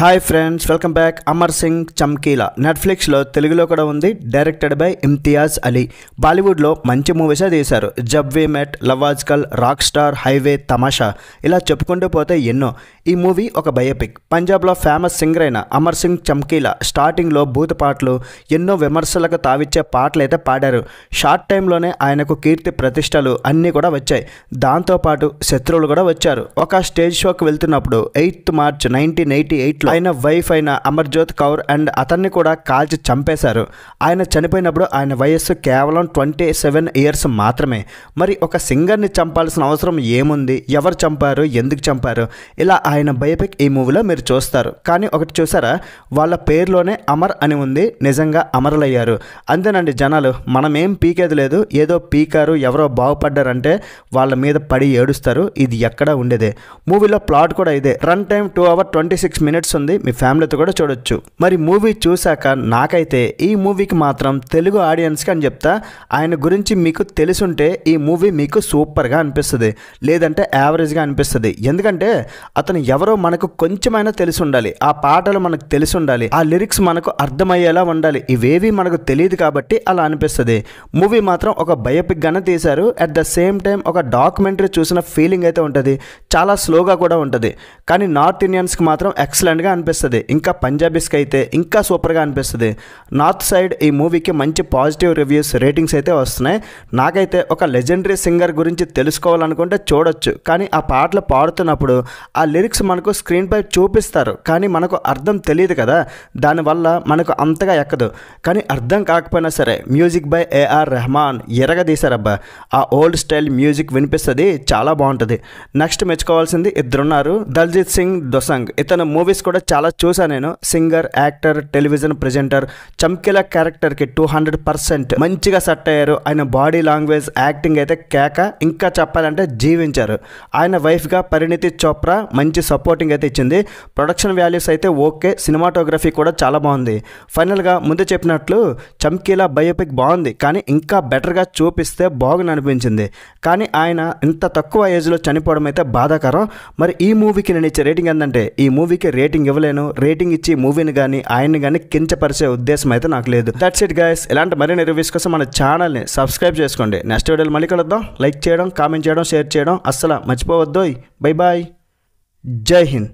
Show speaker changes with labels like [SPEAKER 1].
[SPEAKER 1] Hi friends, welcome back. Amar Singh Chamkila నెట్ఫ్లిక్స్లో తెలుగులో కూడా ఉంది. Directed by Imtiaz Ali. బాలీవుడ్లో మంచి మూవీసే తీశారు. జబ్ వీ మెట్, లవ్ ఆజ్కల్, రాక్ స్టార్, హైవే, తమాషా ఇలా చెప్పుకుంటూ పోతే ఎన్నో. ఈ మూవీ ఒక బయోపిక్. పంజాబ్లో ఫేమస్ సింగర్ అయిన అమర్ సింగ్ చమ్కీలా స్టార్టింగ్లో బూత్ పాటలు, ఎన్నో విమర్శలకు తావిచ్చే పాటలు అయితే పాడారు. షార్ట్ టైంలోనే ఆయనకు కీర్తి ప్రతిష్టలు అన్నీ కూడా వచ్చాయి. దాంతోపాటు శత్రువులు కూడా వచ్చారు. ఒక స్టేజ్ షోకి వెళ్తున్నప్పుడు 8th March 1988 ఆయన వైఫ్ అయిన అమర్జోత్ కౌర్ అండ్ అతన్ని కూడా కాల్చి చంపేశారు. ఆయన చనిపోయినప్పుడు ఆయన వయస్సు కేవలం 27 years మాత్రమే. మరి ఒక సింగర్ని చంపాల్సిన అవసరం ఏముంది? ఎవరు చంపారు? ఎందుకు చంపారు? ఇలా ఆయన బయోపిక్ ఈ మూవీలో మీరు చూస్తారు. కానీ ఒకటి చూసారా, వాళ్ళ పేరులోనే అమర్ అని ఉంది. నిజంగా అమరులయ్యారు. అంతేనండి, జనాలు మనమేం పీకేది లేదు. ఏదో పీకారు, ఎవరో బాగుపడ్డారంటే వాళ్ళ మీద పడి ఏడుస్తారు. ఇది ఎక్కడా ఉండేదే. మూవీలో ప్లాట్ కూడా ఇదే. రన్ టైం 2 hours 26 minutes ఉంది. మీ ఫ్యామిలీతో కూడా చూడొచ్చు. మరి మూవీ చూశాక నాకైతే ఈ మూవీకి మాత్రం తెలుగు ఆడియన్స్కి అని చెప్తా, ఆయన గురించి మీకు తెలుసుంటే ఈ మూవీ మీకు సూపర్గా అనిపిస్తుంది, లేదంటే యావరేజ్గా అనిపిస్తుంది. ఎందుకంటే అతను ఎవరో మనకు కొంచెమైనా తెలిసి ఉండాలి, ఆ పాటలు మనకు తెలిసి ఉండాలి, ఆ లిరిక్స్ మనకు అర్థమయ్యేలా ఉండాలి. ఇవేవి మనకు తెలియదు కాబట్టి అలా అనిపిస్తుంది. మూవీ మాత్రం ఒక బయోపిక్ గానే తీశారు. అట్ ద సేమ్ టైం ఒక డాక్యుమెంటరీ చూసిన ఫీలింగ్ అయితే ఉంటుంది. చాలా స్లోగా కూడా ఉంటుంది. కానీ నార్త్ ఇండియన్స్కి మాత్రం ఎక్సలెంట్గా అనిపిస్తుంది. ఇంకా పంజాబీస్కి అయితే ఇంకా సూపర్గా అనిపిస్తుంది. నార్త్ సైడ్ ఈ మూవీకి మంచి పాజిటివ్ రివ్యూస్, రేటింగ్స్ అయితే వస్తున్నాయి. నాకైతే ఒక లెజెండరీ సింగర్ గురించి తెలుసుకోవాలనుకుంటే చూడొచ్చు. కానీ ఆ పాటలు పాడుతున్నప్పుడు ఆ లిరిక్స్ మనకు స్క్రీన్ పై చూపిస్తారు, కానీ మనకు అర్థం తెలియదు కదా, దానివల్ల మనకు అంతగా ఎక్కదు. కానీ అర్థం కాకపోయినా సరే మ్యూజిక్ బై ఏఆర్ రెహమాన్ ఎరగదీశారబ్బా. ఆ ఓల్డ్ స్టైల్ మ్యూజిక్ వినిపిస్తుంది, చాలా బాగుంటుంది. నెక్స్ట్ మెచ్చుకోవాల్సింది ఇద్దరున్నారు, దల్జీత్ సింగ్ దొసంగ్. ఇతను మూవీస్ కూడా చాలా చూసాను నేను. Singer, actor, television presenter. Chamkila క్యారెక్టర్కి 200% మంచిగా సెట్ అయ్యారు. ఆయన బాడీ లాంగ్వేజ్, యాక్టింగ్ అయితే కేక. ఇంకా చెప్పాలంటే జీవించారు. ఆయన వైఫ్గా పరిణితి చోప్రా మంచి సపోర్టింగ్ అయితే ఇచ్చింది. ప్రొడక్షన్ వాల్యూస్ అయితే ఓకే, సినిమాటోగ్రఫీ కూడా చాలా బాగుంది. ఫైనల్గా ముందు చెప్పినట్లు చమ్కీలా బయోపిక్ బాగుంది, కానీ ఇంకా బెటర్గా చూపిస్తే బాగుంది అనిపించింది. కానీ ఆయన ఇంత తక్కువ ఏజ్లో చనిపోవడం అయితే బాధాకరం. మరి ఈ మూవీకి నేను ఇచ్చే రేటింగ్ ఏంటంటే, ఈ మూవీకి రేటింగ్ ఇవ్వలేను. రేటింగ్ ఇచ్చి మూవీని కానీ ఆయన్ని కానీ కించపరిచే ఉద్దేశం అయితే నాకు లేదు. That's it guys. ఇలాంటి మరిన్ని రివ్యూస్ కోసం మన ఛానల్ని సబ్స్క్రైబ్ చేసుకోండి. నెక్స్ట్ వీడియోలో మళ్ళీ కలుద్దాం. లైక్ చేయడం, కామెంట్ చేయడం, షేర్ చేయడం అస్సలు మర్చిపోవద్దు. Bye bye. జై హింద్.